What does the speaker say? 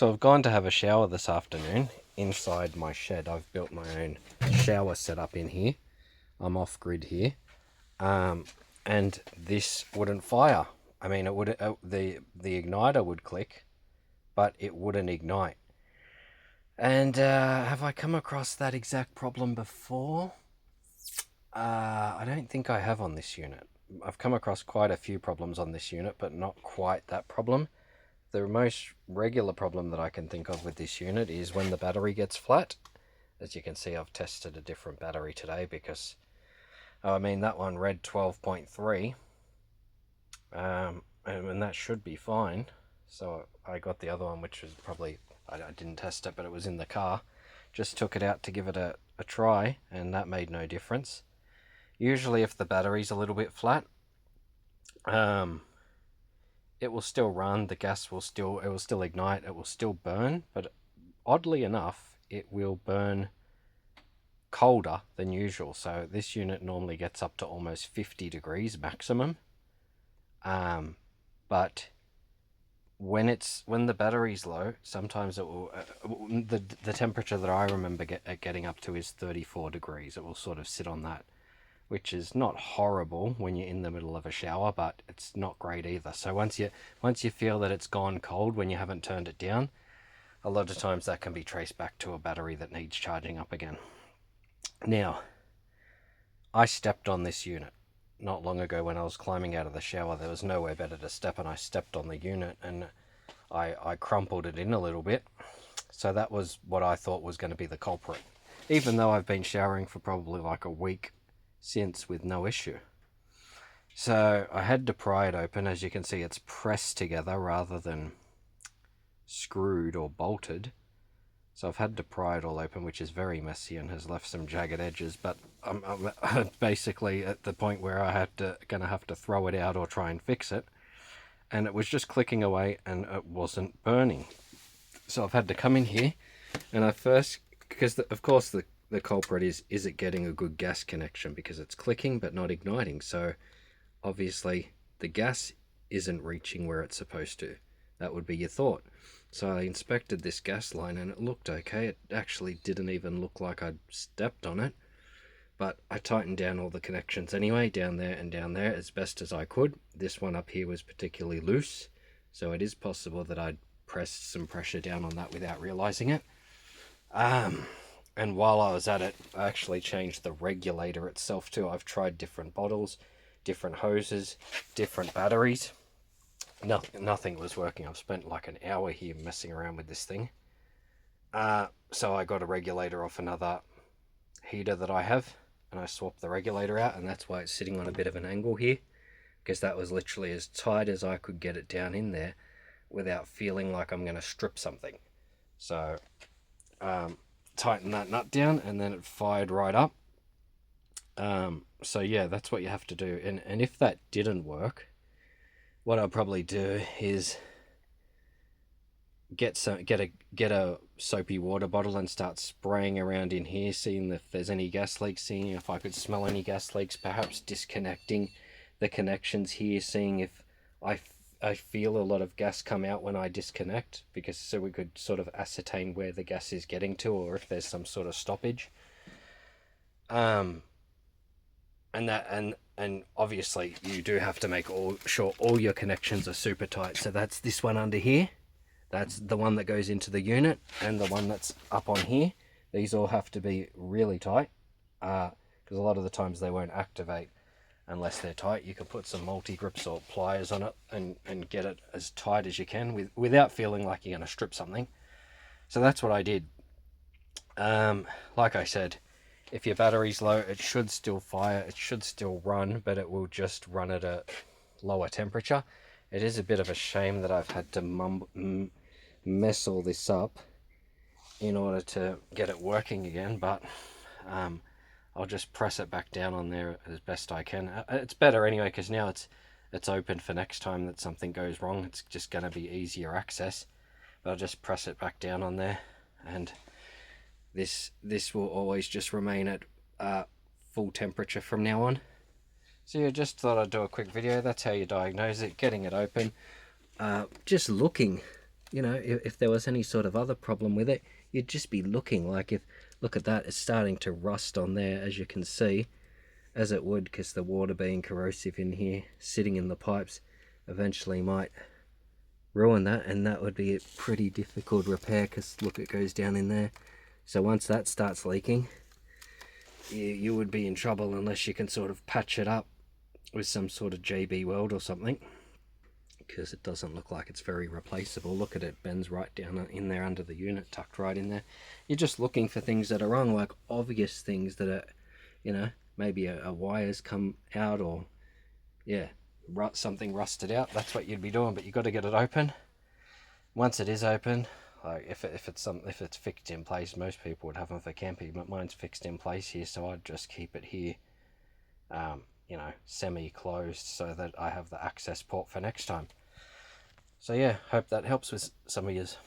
So I've gone to have a shower this afternoon inside my shed. I've built my own shower setup in here. I'm off grid here. And this wouldn't fire. I mean, it would the igniter would click, but it wouldn't ignite. And have I come across that exact problem before? I don't think I have on this unit. I've come across quite a few problems on this unit, but not quite that problem. The most regular problem that I can think of with this unit is when the battery gets flat. As you can see, I've tested a different battery today because, I mean, that one read 12.3, and that should be fine. So I got the other one, which was probably, I didn't test it, but it was in the car. Just took it out to give it a try, and that made no difference. Usually if the battery's a little bit flat, it will still run, the gas will still ignite, it will still burn, but oddly enough, it will burn colder than usual. So this unit normally gets up to almost 50 degrees maximum. But when the battery's low, sometimes it will, the temperature that I remember getting up to is 34 degrees. It will sort of sit on that, which is not horrible when you're in the middle of a shower, but it's not great either. So once you feel that it's gone cold when you haven't turned it down, a lot of times that can be traced back to a battery that needs charging up again. Now, I stepped on this unit not long ago when I was climbing out of the shower. There was nowhere better to step, and I stepped on the unit and I crumpled it in a little bit. So that was what I thought was going to be the culprit, even though I've been showering for probably like a week since with no issue. So I had to pry it open. As you can see, it's pressed together rather than screwed or bolted. So I've had to pry it all open, which is very messy and has left some jagged edges, but I'm basically at the point where I gonna have to throw it out or try and fix it. And it was just clicking away and it wasn't burning. So I've had to come in here, and because of course the culprit is it getting a good gas connection, because it's clicking but not igniting. So obviously the gas isn't reaching where it's supposed to. That would be your thought. So I inspected this gas line and it looked okay. It actually didn't even look like I'd stepped on it. But I tightened down all the connections anyway, down there and down there, as best as I could. This one up here was particularly loose, so it is possible that I'd pressed some pressure down on that without realizing it. And while I was at it, I actually changed the regulator itself too. I've tried different bottles, different hoses, different batteries. Nothing was working. I've spent like an hour here messing around with this thing. So I got a regulator off another heater that I have, and I swapped the regulator out, and that's why it's sitting on a bit of an angle here, because that was literally as tight as I could get it down in there without feeling like I'm going to strip something. So tighten that nut down, and then it fired right up. So yeah, that's what you have to do. And if that didn't work, what I'll probably do is get a soapy water bottle and start spraying around in here, seeing if there's any gas leaks, seeing if I could smell any gas leaks, perhaps disconnecting the connections here, seeing if I feel a lot of gas come out when I disconnect, because so we could sort of ascertain where the gas is getting to, or if there's some sort of stoppage. And obviously you do have to make sure all your connections are super tight. So that's this one under here. That's the one that goes into the unit, and the one that's up on here. These all have to be really tight, because a lot of the times they won't activate unless they're tight. You can put some multi-grips or pliers on it and get it as tight as you can without feeling like you're going to strip something. So that's what I did. Like I said, if your battery's low, it should still fire, it should still run, but it will just run at a lower temperature. It is a bit of a shame that I've had to mess all this up in order to get it working again, but I'll just press it back down on there as best I can. It's better anyway, because now it's open for next time that something goes wrong. It's just going to be easier access. But I'll just press it back down on there, and this will always just remain at full temperature from now on. So yeah, just thought I'd do a quick video. That's how you diagnose it, getting it open. Just looking you know, if there was any sort of other problem with it, you'd just be looking. Like, if, look at that, it's starting to rust on there, as you can see, as it would, because the water being corrosive in here, sitting in the pipes, eventually might ruin that, and that would be a pretty difficult repair, because look, it goes down in there. So once that starts leaking, you would be in trouble unless you can sort of patch it up with some sort of JB weld or something, because it doesn't look like it's very replaceable. Look at it, bends right down in there under the unit, tucked right in there. You're just looking for things that are wrong, like obvious things that are, you know, maybe a wire's come out, or yeah, something rusted out. That's what you'd be doing, but you got to get it open. Once it is open, like if it's fixed in place, most people would have them for camping, but mine's fixed in place here, so I'd just keep it here, you know, semi-closed, so that I have the access port for next time. So yeah, hope that helps with some of yours.